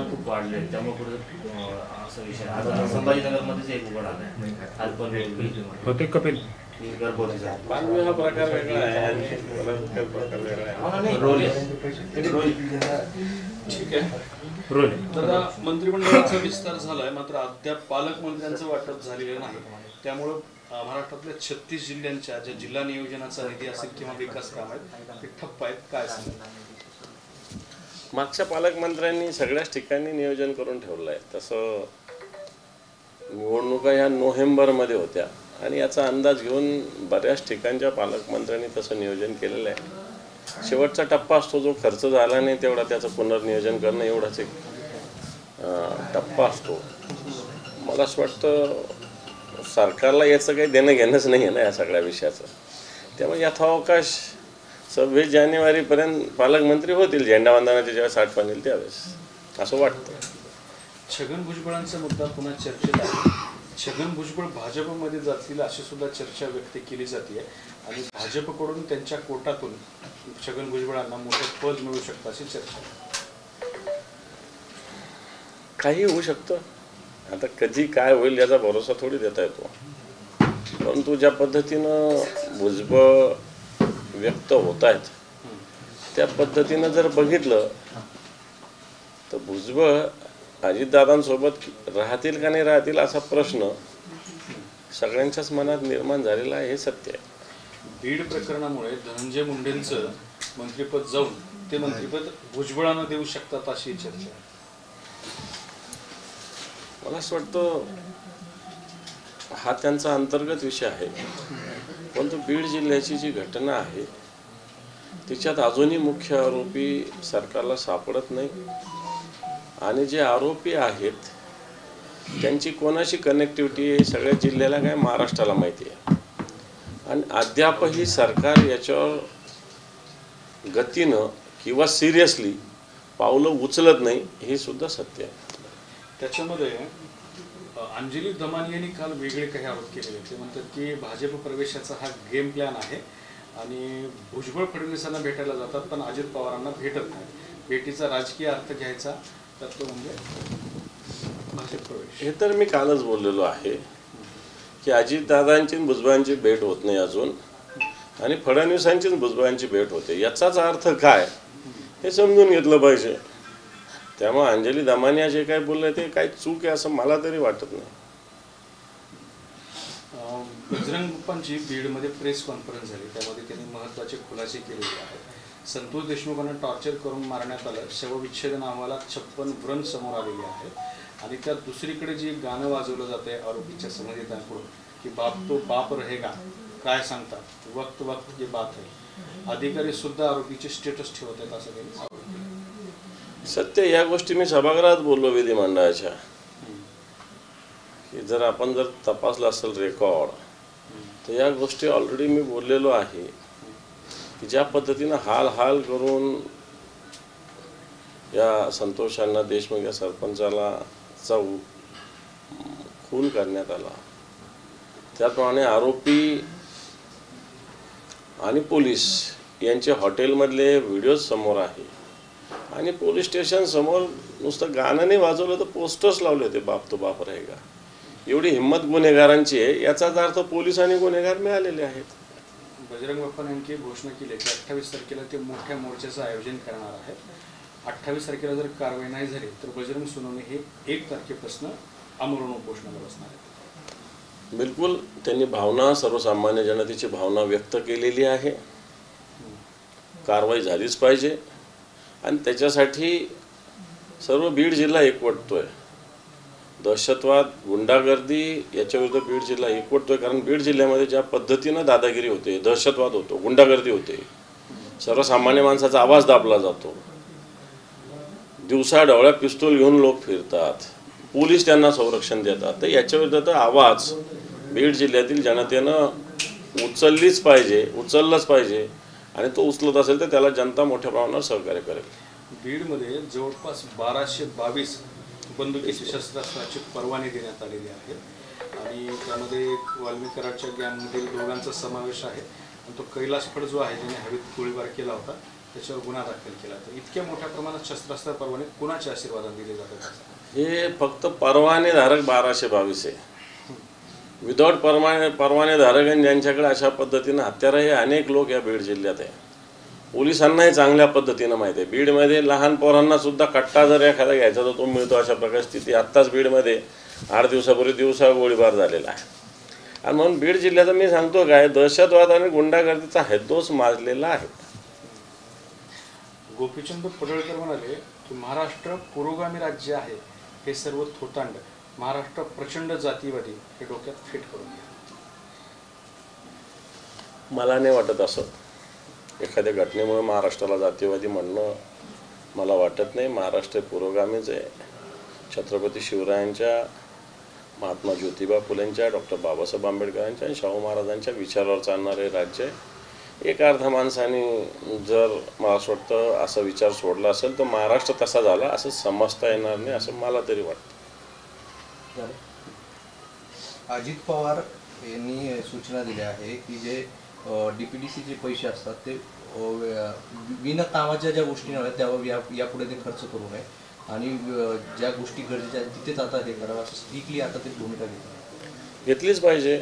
खूप वाढले त्यामुळे पुढे असा विषय आता संभाजीनगरमध्येच एक उघड आलाय अल्पवयीन होते कपिल गर्भवतीचा मानवी हा प्रकार वेगळा आहे आणि बलात्कार प्रकार वेगळा आहे. रोल ठीक आहे. रोल दादा, मंत्रिमंडळाचा विस्तार झालाय मात्र अद्याप पालकमंत्र्यांचं वाटप झालेलं नाही. त्यामुळं महाराष्ट्रातल्या 36 जिल्ह्यांच्या ज्या जिल्हा नियोजनाचा निधी असेल किंवा विकास काम आहेत ते ठप्प आहेत. काय सांगा? मागच्या पालकमंत्र्यांनी सगळ्याच ठिकाणी नियोजन करून ठेवलं आहे. तसं निवडणुका ह्या नोव्हेंबरमध्ये होत्या आणि याचा अंदाज घेऊन बऱ्याच ठिकाणच्या पालकमंत्र्यांनी तसं नियोजन केलेलं आहे. शेवटचा टप्पा असतो जो खर्च झाला नाही तेवढा त्याचं पुनर्नियोजन करणं एवढाच एक टप्पा असतो. मला असं वाटतं सरकारला याचं काही देणं घेणंच नाही आहे ना या सगळ्या विषयाचं. त्यामुळे यथावकाश 26 जानेवारीपर्यंत पालकमंत्री होतील झेंडावंदनाच्या ज्यावेळेस आठवण येईल त्यावेळेस असं वाटतं. छगन भुजबळांचा मुद्दा पुन्हा चर्चेत आहे. छगन भुजबळ भाजपमध्ये जातील अशी सुद्धा चर्चा व्यक्त केली जाते आणि भाजपकडून त्यांच्या कोटातून छगन भुजबळांना मोठं पद मिळू शकतं अशी चर्चा. काही होऊ शकतं. आता कधी काय होईल याचा भरोसा थोडी देता येतो. परंतु ज्या पद्धतीनं भुजबळ व्यक्त होत आहेत त्या पद्धतीनं जर बघितलं तर भुजबळ अजितदादांसोबत राहतील का नाही राहतील असा प्रश्न सगळ्यांच्याच मनात निर्माण झालेला आहे. हे सत्य आहे. बीड प्रकरणामुळे धनंजय मुंडेंचं मंत्रिपद जाऊन ते मंत्रिपद भुजबळांना देऊ शकतात अशी चर्चा. मला असं वाटतं हा त्यांचा अंतर्गत विषय आहे. परंतु बीड जिल्ह्याची जी घटना आहे तिच्यात अजूनही मुख्य आरोपी सरकारला सापडत नाही आणि जे आरोपी आहेत त्यांची कोणाशी कनेक्टिव्हिटी आहे सगळ्या जिल्ह्याला काय महाराष्ट्राला माहिती आहे आणि अद्यापही सरकार याच्यावर गतीनं किंवा सिरियसली पावलं उचलत नाही हे सुद्धा सत्य आहे. त्याच्यामध्ये अंजली दमानी यांनी काल वेगळे काही आरोप केले. ते म्हणतात की भाजप प्रवेशाचा हा गेम प्लॅन आहे आणि भुजबळ फडणवीसांना भेटायला जातात पण अजित पवारांना भेटत नाही. भेटीचा राजकीय अर्थ घ्यायचा तर तो म्हणजे भाजप प्रवेश. हे तर मी कालच बोललेलो आहे की अजितदादांची भुजबळांची भेट होत नाही अजून आणि फडणवीसांची भुजबळांची भेट होते. याचाच अर्थ काय हे समजून घेतलं पाहिजे. त्यामुळे अंजली दमानिया जे काय बोलले ते काही चूक आहे असं मला तरी वाटत नाही. बजरंग बाप्पांची बीडमध्ये प्रेस कॉन्फरन्स झाली त्यामध्ये त्यांनी महत्त्वाचे खुलासे केलेले आहेत. संतोष देशमुखांना टॉर्चर करून मारण्यात आलं. शवविच्छेदन अहवालात 56 व्रण समोर आलेले आहेत आणि त्यात दुसरीकडे जे गाणं वाजवलं जाते आरोपीच्या संबंधितांकडून की बाप तो बाप रहेगा काय सांगतात वक्त वक्त ये बात आहे. अधिकारी सुद्धा आरोपीचे स्टेटस ठेवत आहेत असं त्यांनी सांगितलं. सत्य या गोष्टी मी सभागृहात बोललो विधिमंडळाच्या की जर आपण जर तपासलं असेल रेकॉर्ड तर या गोष्टी ऑलरेडी मी बोललेलो आहे की ज्या पद्धतीनं हाल करून या संतोषांना देशमुख या सरपंचाला खून करण्यात आला त्याप्रमाणे आरोपी आणि पोलीस यांचे हॉटेलमधले व्हिडिओ समोर आहे आणि पोलीस स्टेशन समोर नुसतं गाणं नाही वाजवलं तर पोस्टर्स लावले होते बाप तो बाप रहेगा. एवढी हिंमत गुन्हेगारांची आहे याचाच अर्थ पोलीस आणि गुन्हेगार मिळालेले आहेत. बजरंग बाप्पा यांनी घोषणा केली की 28 तारखेला ते मोठ्या मोर्चाचं आयोजन करणार आहे. 28 तारखेला जर कारवाई नाही झाली तर बजरंग सोनवणे हे 1 तारखेपासून आमरण उपोषणाला बसणार आहेत. बिलकुल त्यांनी भावना सर्वसामान्य जनतेची भावना व्यक्त केलेली आहे. कारवाई झालीच पाहिजे आणि त्याच्यासाठी सर्व बीड जिल्हा एकवटतोय. दहशतवाद गुंडागर्दी याच्याविरुद्ध बीड जिल्हा एकवटतोय कारण बीड जिल्ह्यामध्ये ज्या पद्धतीनं दादागिरी होते दहशतवाद होतो गुंडागर्दी होते सर्वसामान्य माणसाचा आवाज दाबला जातो दिवसा डोळ्या पिस्तूल घेऊन लोक फिरतात पोलीस त्यांना संरक्षण देतात. तर याच्याविरुद्ध आवाज बीड जिल्ह्यातील जनतेनं उचललाच पाहिजे आणि तो उचलत असेल तर त्याला जनता मोठ्या प्रमाणावर सहकार्य करेल. बीडमध्ये जवळपास 1222 बंदुकीची शस्त्रास्त्राची परवाने देण्यात आलेली आहे आणि त्यामध्ये वाल्मिकराडच्या गँगमधील दोघांचा समावेश आहे आणि तो कैलास फड जो आहे ज्याने हवेत गोळीबार केला होता त्याच्यावर गुन्हा दाखल केला. तर इतक्या मोठ्या प्रमाणात शस्त्रास्त्र परवाने कुणाच्या आशीर्वादाने दिले जातात? हे फक्त परवानेधारक 1222 आहे. विदाऊट परवानेधारक आणि ज्यांच्याकडे अशा पद्धतीनं हत्यारं हे अनेक लोक या बीड जिल्ह्यात आहे. पोलिसांनाही चांगल्या पद्धतीनं माहिती आहे. बीडमध्ये लहान पोरांना सुद्धा कट्टा जर एखादा घ्यायचा तर तो मिळतो. अशा प्रकारची स्थिती आत्ताच बीडमध्ये 8 दिवसापूर्वी दिवसा गोळीबार झालेला आहे. आणि म्हणून बीड जिल्ह्याचा मी सांगतो काय, दहशतवाद आणि गुंडागर्दीचा हैदोस माजलेला आहे. गोपीचंद पडळकर म्हणाले की महाराष्ट्र पुरोगामी राज्य आहे, हे सर्व थोतांड महाराष्ट्र प्रचंड जातीवादी हे डोक्यात फिट करून घ्या. मला नाही वाटत असं. एखाद्या घटनेमुळे महाराष्ट्राला जातीवादी म्हणणं मला वाटत नाही. महाराष्ट्र पुरोगामीच आहे. छत्रपती शिवरायांच्या, महात्मा ज्योतिबा फुलेंच्या, डॉक्टर बाबासाहेब आंबेडकरांच्या आणि शाहू महाराजांच्या विचारावर चालणारे राज्य आहे. एक अर्ध माणसाने जर मला असं वाटतं असा विचार सोडला असेल तर महाराष्ट्र तसा झाला असं समजता येणार नाही, असं मला तरी वाटतं. अजित पवार यांनी सूचना दिल्या आहे की जे DPDCचे पैसे असतात ते विनाकामाच्या ज्या गोष्टी नव्हे त्यावर यापुढे ते खर्च करू नये आणि ज्या गोष्टी गरजेच्या आहेत तिथेच आता हे करावं, असं स्ट्रिक्टली आता ते भूमिका घेतलीच पाहिजे.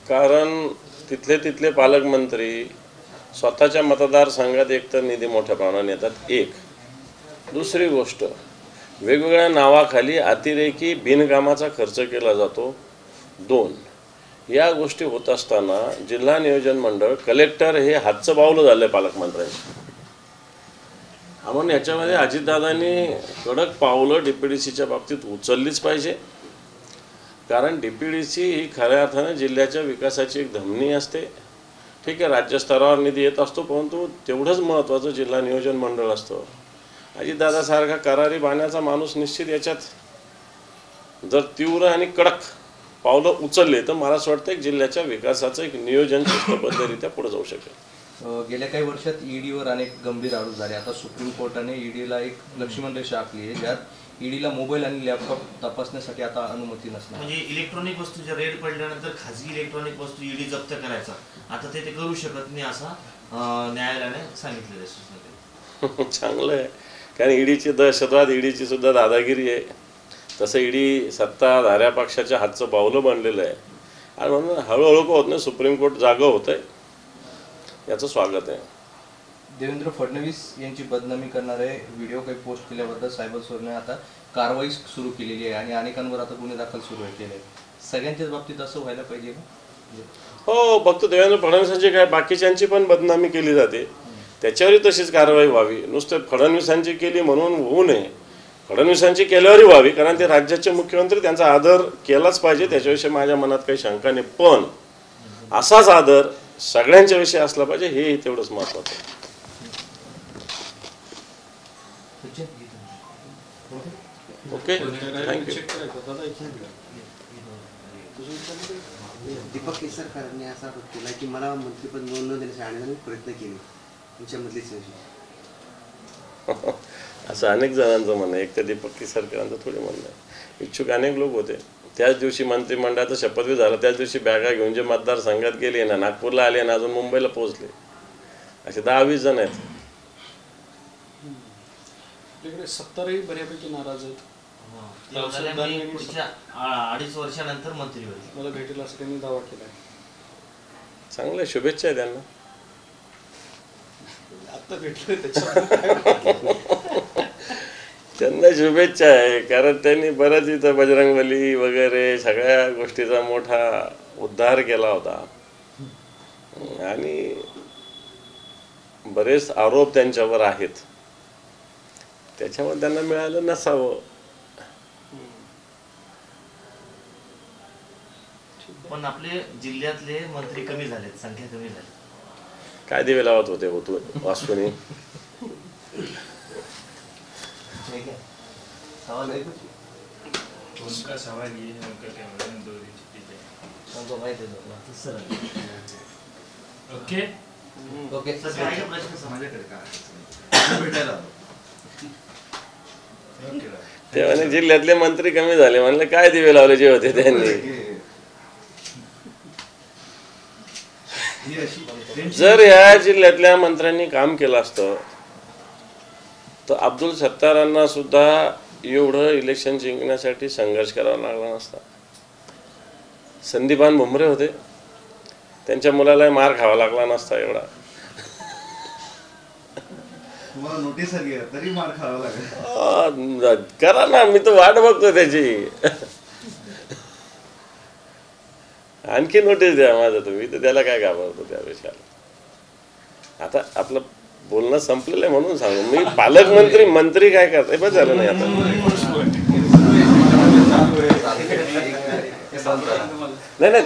कारण तिथले पालकमंत्री स्वतःच्या मतदारसंघात एकतर निधी मोठ्या प्रमाणात येतात. एक दुसरी गोष्ट, वेगवेगळ्या नावाखाली अतिरेकी बिनकामाचा खर्च केला जातो. 2 या गोष्टी होत असताना जिल्हा नियोजन मंडळ, कलेक्टर हे हातचं बावलं झालं आहे पालकमंत्र्यांचं. म्हणून याच्यामध्ये अजितदादांनी कडक पावलं DPDCच्या बाबतीत उचललीच पाहिजे. कारण DPDC ही खऱ्या अर्थानं जिल्ह्याच्या विकासाची एक धमनी असते. ठीक आहे, राज्यस्तरावर निधी येत असतो, परंतु तेवढंच महत्त्वाचं जिल्हा नियोजन मंडळ असतं. अजितदादासारखा करारी बाण्याचा माणूस निश्चित याच्यात जर तीव्र आणि कडक पावलं उचलले तर मला असं वाटतं की जिल्ह्याच्या विकासाचं एक नियोजन शिस्तबद्धरित्या पुढे जाऊ शकेल. गेल्या काही वर्षात ईडीवर अनेक गंभीर आरोप झाले. आता सुप्रीम कोर्टाने ईडीला एक लक्ष्मण रेषा आखली आहे, ज्यात ईडीला मोबाईल आणि लॅपटॉप तपासण्यासाठी आता अनुमती नसणार. म्हणजे इलेक्ट्रॉनिक वस्तूच्या रेड पडल्यानंतर खाजगी इलेक्ट्रॉनिक वस्तू ईडी जप्त करायचा, आता ते करू शकत नाही असं न्यायालयाने सांगितलेलं आहे. चांगलं आहे, कारण ईडीची दहशतवाद, ईडीची सुद्धा दादागिरी आहे. तसं ईडी सत्ताधाऱ्या पक्षाच्या हातचं बावलं बनलेलं आहे. आणि म्हणून हळूहळू होत नाही, सुप्रीम कोर्ट जागं होत आहे, याचं स्वागत आहे. देवेंद्र फडणवीस यांची बदनामी करणारे व्हिडिओ काही पोस्ट केल्याबद्दल सायबर सेलने आता कारवाई सुरू केलेली आहे आणि अनेकांवर आता गुन्हे दाखल सुरू केले आहेत. सगळ्यांच्याच बाबतीत असं व्हायला पाहिजे का? हो, फक्त देवेंद्र फडणवीसांची काय, बाकीच्यांची पण बदनामी केली जाते, त्याच्यावरही तशीच कारवाई व्हावी. नुसतं फडणवीसांची केली म्हणून होऊ नये, फडणवीसांची केल्यावरही व्हावी, कारण ते राज्याचे मुख्यमंत्री, त्यांचा आदर केलाच पाहिजे, त्याच्याविषयी माझ्या मनात काही शंका नाही. पण असाच आदर सगळ्यांच्या विषयी असला पाहिजे, हे तेवढंच महत्त्वाचं आहे. Okay, thank you. दीपक केसरकरांनी असा आरोप केला की मला मंत्रिपद न देण्यासाठी आणण्याचा प्रयत्न केले, तुमच्यामधलीच असं अनेक जणांचं म्हणणं आहे. एक तर दीपक केसरकरांचं थोडे म्हणणं आहे. इच्छुक अनेक लोक होते. त्याच दिवशी मंत्रिमंडळाचा शपथविधी झाला, त्याच दिवशी बॅगा घेऊन जे मतदारसंघात गेले ना, नागपूरला आले ना, अजून मुंबईला पोहोचले, असे 10-20 जण आहेत. आपल्याकडे 70ही बऱ्यापैकी नाराज आहेत. पुढच्या 2.5 वर्षानंतर मंत्री होईल, मला भेटेल असं त्यांनी दावा केला. चांगल्या शुभेच्छा आहे त्यांना. आता भेटले त्याच्यावर त्यांना शुभेच्छा आहे, कारण त्यांनी बरंच इथं बजरंगबली वगैरे सगळ्या गोष्टीचा मोठा उद्धार केला होता आणि बरेच आरोप त्यांच्यावर आहेत, त्याच्यामुळे त्यांना मिळालं नसावं. पण आपले जिल्ह्यातले मंत्री कमी झालेत, संख्या कमी झाली. काय दिवे लावत होते वास्तुनी? सवाल है उनका सवाल ये है, उनका कैमरा में 2 इंच पीछे हमको माहिती है सर. ओके ओके सर, काय प्रश्न माझ्याकडे काय भेटायला ओके. ते म्हणे जिल्ह्यातले मंत्री कमी झाले. म्हणलं काय दिवे लावले जे होते त्यांनी? जर ह्या जिल्ह्यातल्या मंत्र्यांनी काम केलं असतं तर अब्दुल सत्तारांना सुद्धा एवढं इलेक्शन जिंकण्यासाठी संघर्ष करावा लागला नसता. संदीपान भुमरे होते, त्यांच्या मुलाला मार खावा लागला नसता एवढा. तुम्हाला नोटीस आली आहे तरी मार खावा लागेल. करा ना, मी तर वाट बघतो त्याची. आणखी नोटीस द्या माझं, तुम्ही तर त्याला काय घाबरतो त्या विषयाला. आता आपलं बोलणं संपलेलं आहे म्हणून सांगू मी. पालकमंत्री मंत्री काय करताय बस झालं नाही आता. नाही नाही